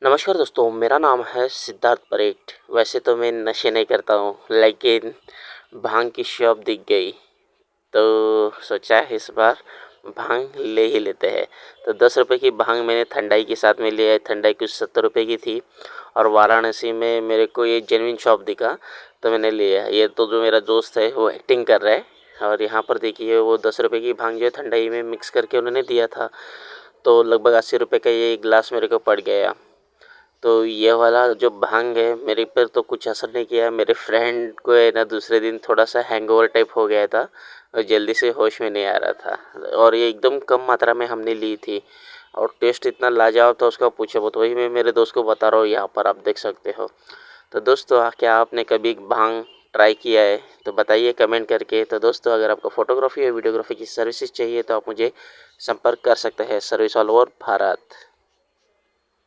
नमस्कार दोस्तों, मेरा नाम है सिद्धार्थ परेख। वैसे तो मैं नशे नहीं करता हूँ, लेकिन भांग की शॉप दिख गई तो सोचा इस बार भांग ले ही लेते हैं। तो 10 रुपए की भांग मैंने ठंडाई के साथ में लिया है। ठंडाई कुछ 70 रुपए की थी और वाराणसी में मेरे को ये जेन्युइन शॉप दिखा तो मैंने लिया। ये तो जो मेरा दोस्त है वो एक्टिंग कर रहा है। और यहाँ पर देखिए वो 10 रुपए की भांग जो है ठंडाई में मिक्स करके उन्होंने दिया था, तो लगभग 80 रुपए का ये गिलास मेरे को पड़ गया। तो ये वाला जो भांग है मेरे पर तो कुछ असर नहीं किया। मेरे फ्रेंड को है ना दूसरे दिन थोड़ा सा हैंगओवर टाइप हो गया था और जल्दी से होश में नहीं आ रहा था। और ये एकदम कम मात्रा में हमने ली थी और टेस्ट इतना लाजवाब था उसका, पूछो मत। वही मैं मेरे दोस्त को बता रहा हूँ, यहाँ पर आप देख सकते हो। तो दोस्तों, क्या आपने कभी भांग ट्राई किया है तो बताइए कमेंट करके। तो दोस्तों, अगर आपको फोटोग्राफी और वीडियोग्राफी की सर्विसेज चाहिए तो आप मुझे संपर्क कर सकते हैं। Service all over Bharat.